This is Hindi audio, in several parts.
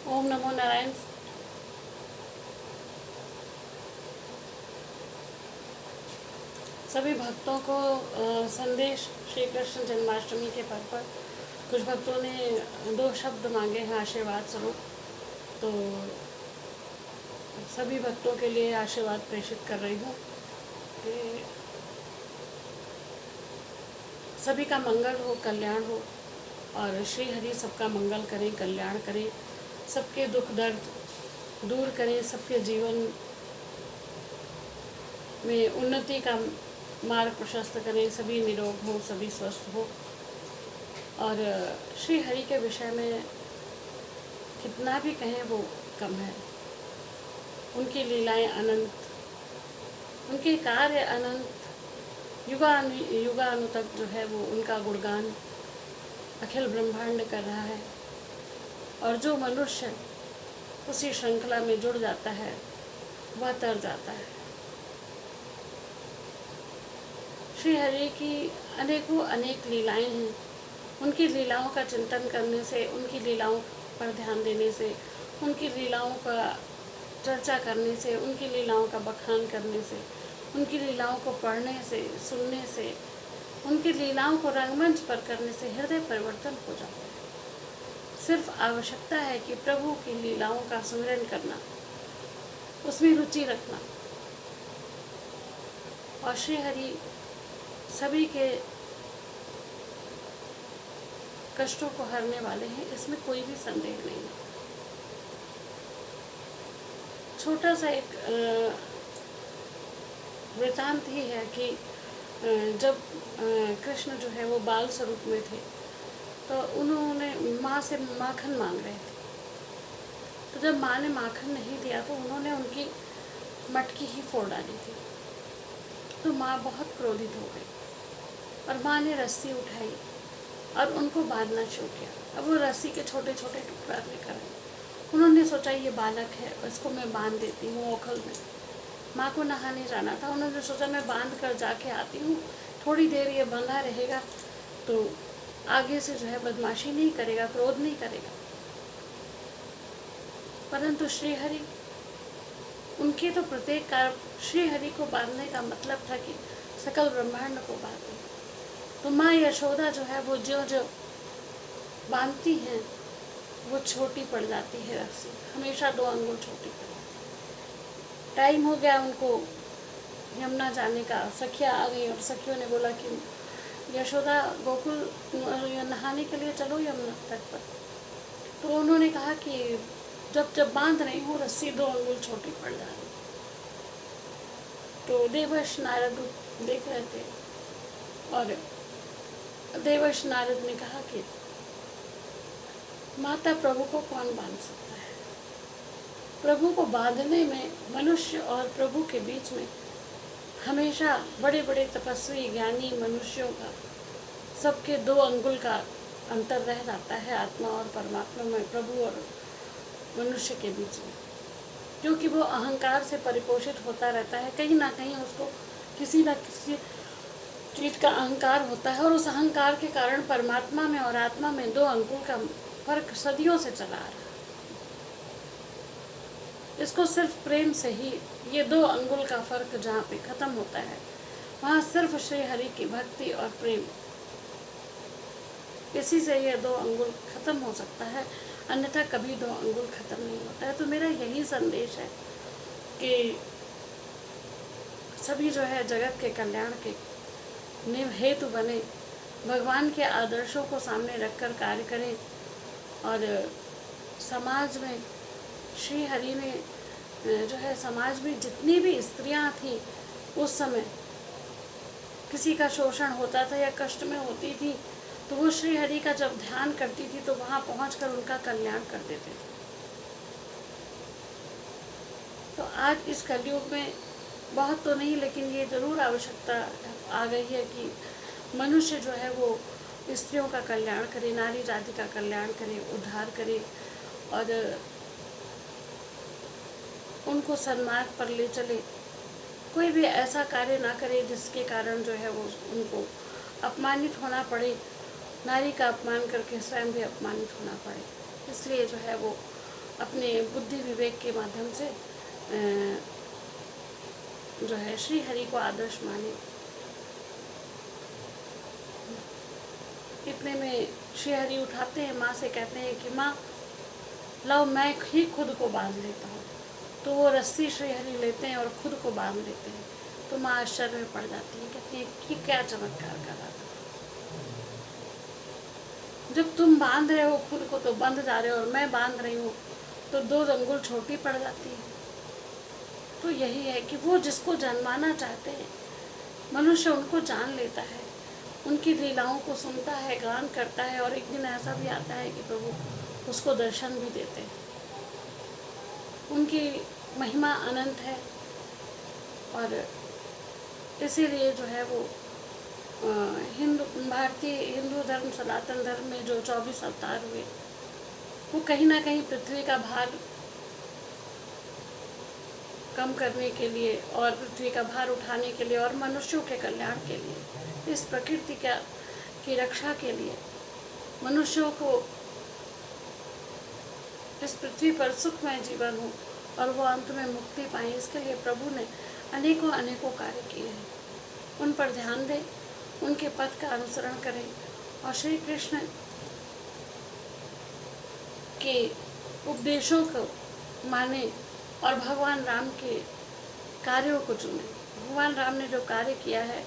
ओम नमो नारायण। सभी भक्तों को संदेश श्री कृष्ण जन्माष्टमी के पर्व पर कुछ भक्तों ने 2 शब्द मांगे हैं आशीर्वाद स्वरूप। तो सभी भक्तों के लिए आशीर्वाद प्रेषित कर रही हूँ कि सभी का मंगल हो, कल्याण हो और श्री हरि सबका मंगल करें, कल्याण करें, सबके दुख दर्द दूर करें, सबके जीवन में उन्नति का मार्ग प्रशस्त करें, सभी निरोग हो, सभी स्वस्थ हो। और श्री हरि के विषय में कितना भी कहें वो कम है। उनकी लीलाएं अनंत, उनके कार्य अनंत, युगानु तक जो है वो उनका गुणगान अखिल ब्रह्मांड कर रहा है। और जो मनुष्य उसी श्रृंखला में जुड़ जाता है वह तर जाता है। श्री हरि की अनेक लीलाएं हैं। उनकी लीलाओं का चिंतन करने से, उनकी लीलाओं पर ध्यान देने से, उनकी लीलाओं का चर्चा करने से, उनकी लीलाओं का बखान करने से, उनकी लीलाओं को पढ़ने से, सुनने से, उनकी लीलाओं को रंगमंच पर करने से हृदय परिवर्तन हो जाता है। सिर्फ आवश्यकता है कि प्रभु की लीलाओं का स्मरण करना, उसमें रुचि रखना। और श्री हरि सभी के कष्टों को हरने वाले हैं, इसमें कोई भी संदेह नहीं है। छोटा सा एक वृतांत ही है कि जब कृष्ण जो है वो बाल स्वरूप में थे तो उन्होंने माँ से माखन मांग रहे थे। तो जब माँ ने माखन नहीं दिया तो उन्होंने उनकी मटकी ही फोड़ डाली थी। तो माँ बहुत क्रोधित हो गई और माँ ने रस्सी उठाई और उनको बांधना शुरू किया। अब वो रस्सी के छोटे छोटे टुकड़ा लेकर आई। उन्होंने सोचा ये बालक है, इसको मैं बांध देती हूँ ओखल में। माँ को नहाने जाना था, उन्होंने सोचा मैं बांध कर जाके आती हूँ, थोड़ी देर ये बंधा रहेगा तो आगे से जो है बदमाशी नहीं करेगा, क्रोध नहीं करेगा। परंतु श्रीहरि, उनके तो प्रत्येक कार्य, श्रीहरि को बांधने का मतलब था कि सकल ब्रह्मांड को बांधे। तो माँ यशोदा जो है वो जो जो बांधती हैं वो छोटी पड़ जाती है रस्सी, हमेशा 2 अंगुल छोटी पड़ जाती है। टाइम हो गया उनको यमुना जाने का। सखियाँ आ गई और सखियों ने बोला कि यशोदा गोकुल नहाने के लिए चलो यमुना तट पर। तो उन्होंने कहा कि जब बांध रही हूँ रस्सी 2 अंगुल छोटी पड़ जा रही। तो देवर्षि नारद देख रहे थे और देवर्षि नारद ने कहा कि माता प्रभु को कौन बांध सकता है। प्रभु को बांधने में मनुष्य और प्रभु के बीच में हमेशा बड़े बड़े तपस्वी ज्ञानी मनुष्यों का, सबके 2 अंगुल का अंतर रह जाता है आत्मा और परमात्मा में, प्रभु और मनुष्य के बीच में। क्योंकि वो अहंकार से परिपोषित होता रहता है, कहीं ना कहीं उसको किसी न किसी चीज का अहंकार होता है और उस अहंकार के कारण परमात्मा में और आत्मा में 2 अंगुल का फर्क सदियों से चला आ रहा है। इसको सिर्फ प्रेम से ही ये 2 अंगुल का फर्क जहाँ पे खत्म होता है, वहाँ सिर्फ श्री हरि की भक्ति और प्रेम, इसी से ये 2 अंगुल खत्म हो सकता है, अन्यथा कभी 2 अंगुल खत्म नहीं होता है। तो मेरा यही संदेश है कि सभी जो है जगत के कल्याण के निव हेतु बने, भगवान के आदर्शों को सामने रखकर कार्य करें। और समाज में श्री हरि ने जो है, समाज में जितनी भी स्त्रियां थीं उस समय, किसी का शोषण होता था या कष्ट में होती थी तो वो श्री हरि का जब ध्यान करती थी तो वहाँ पहुँचकर उनका कल्याण कर देते थे। तो आज इस कलयुग में बहुत तो नहीं, लेकिन ये ज़रूर आवश्यकता आ गई है कि मनुष्य जो है वो स्त्रियों का कल्याण करे, नारी जाति का कल्याण करे, उद्धार करे और उनको सन्मार्ग पर ले चले। कोई भी ऐसा कार्य ना करे जिसके कारण जो है वो उनको अपमानित होना पड़े, नारी का अपमान करके स्वयं भी अपमानित होना पड़े। इसलिए जो है वो अपने बुद्धि विवेक के माध्यम से जो है श्री हरि को आदर्श माने। इतने में श्री हरि उठाते हैं, माँ से कहते हैं कि माँ लो मैं ही खुद को बांध लेता हूँ। तो वो रस्सी श्री हरि लेते हैं और खुद को बांध लेते हैं। तो माँ आश्चर्य में पड़ जाती है, कहती है कि क्या चमत्कार कर रहा था, जब तुम बांध रहे हो खुद को तो बंध जा रहे हो, और मैं बांध रही हूँ तो 2 अंगुल छोटी पड़ जाती है। तो यही है कि वो जिसको जन्माना चाहते हैं, मनुष्य उनको जान लेता है, उनकी लीलाओं को सुनता है, गान करता है, और एक दिन ऐसा भी आता है कि प्रभु उसको दर्शन भी देते हैं। उनकी महिमा अनंत है, और इसीलिए जो है वो भारतीय हिंदू धर्म, सनातन धर्म में जो 24 अवतार हुए, वो कहीं ना कहीं पृथ्वी का भार कम करने के लिए और पृथ्वी का भार उठाने के लिए और मनुष्यों के कल्याण के लिए, इस प्रकृति की रक्षा के लिए, मनुष्यों को इस पृथ्वी पर सुखमय जीवन हो और वो अंत में मुक्ति पाए, इसके लिए प्रभु ने अनेकों अनेकों कार्य किए हैं। उन पर ध्यान दें, उनके पथ का अनुसरण करें और श्री कृष्ण के उपदेशों को माने और भगवान राम के कार्यों को चुनें। भगवान राम ने जो कार्य किया है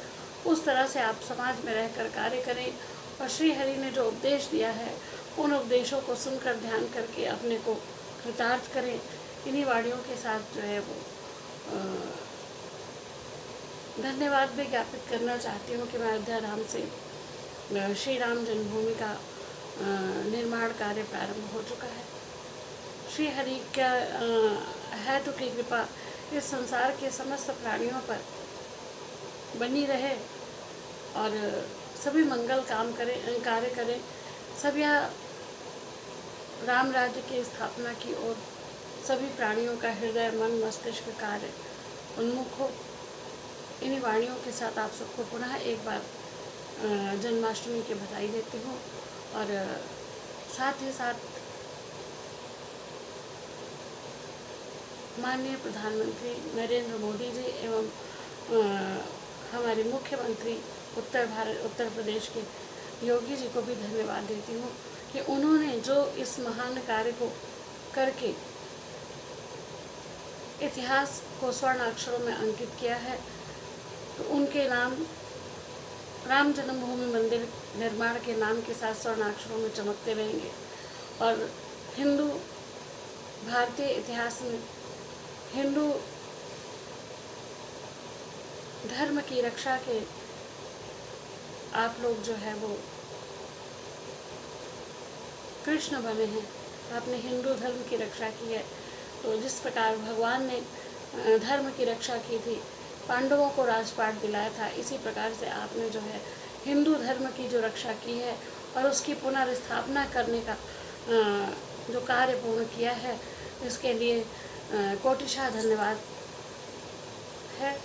उस तरह से आप समाज में रहकर कार्य करें, और श्री हरि ने जो उपदेश दिया है उन उपदेशों को सुनकर ध्यान करके अपने को कृतार्थ करें। इन्हीं वाणियों के साथ जो है वो धन्यवाद भी ज्ञापित करना चाहती हूँ कि मैं अयोध्या धाम से श्री राम जन्मभूमि का निर्माण कार्य प्रारंभ हो चुका है। श्री हरि का है तो की कृपा इस संसार के समस्त प्राणियों पर बनी रहे और सभी मंगल काम करें, कार्य करें, सब यह राम राज्य की स्थापना की ओर सभी प्राणियों का हृदय, मन, मस्तिष्क कार्य उन्मुख हो। इन्हीं वाणियों के साथ आप सबको पुनः एक बार जन्माष्टमी की बधाई देती हूँ, और साथ ही साथ माननीय प्रधानमंत्री नरेंद्र मोदी जी एवं हमारे मुख्यमंत्री उत्तर प्रदेश के योगी जी को भी धन्यवाद देती हूँ कि उन्होंने जो इस महान कार्य को करके इतिहास को स्वर्ण अक्षरों में अंकित किया है। तो उनके नाम राम जन्मभूमि मंदिर निर्माण के नाम के साथ स्वर्ण अक्षरों में चमकते रहेंगे, और हिंदू भारतीय इतिहास में हिंदू धर्म की रक्षा के आप लोग जो है वो कृष्ण बने हैं। आपने हिंदू धर्म की रक्षा की है, तो जिस प्रकार भगवान ने धर्म की रक्षा की थी, पांडवों को राजपाट दिलाया था, इसी प्रकार से आपने जो है हिंदू धर्म की जो रक्षा की है और उसकी पुनर्स्थापना करने का जो कार्य पूर्ण किया है, इसके लिए कोटिशा धन्यवाद है।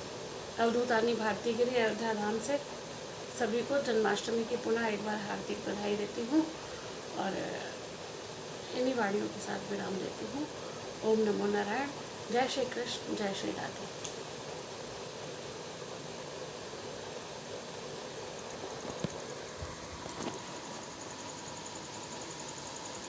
अवधूतानी भारती गिरी अयोध्या धाम से सभी को जन्माष्टमी की पुनः एक बार हार्दिक बधाई देती हूँ, और इन्हीं वाणियों के साथ विराम देती हूँ। ओम नमो नारायण। जय श्री कृष्ण, जय श्री राधे।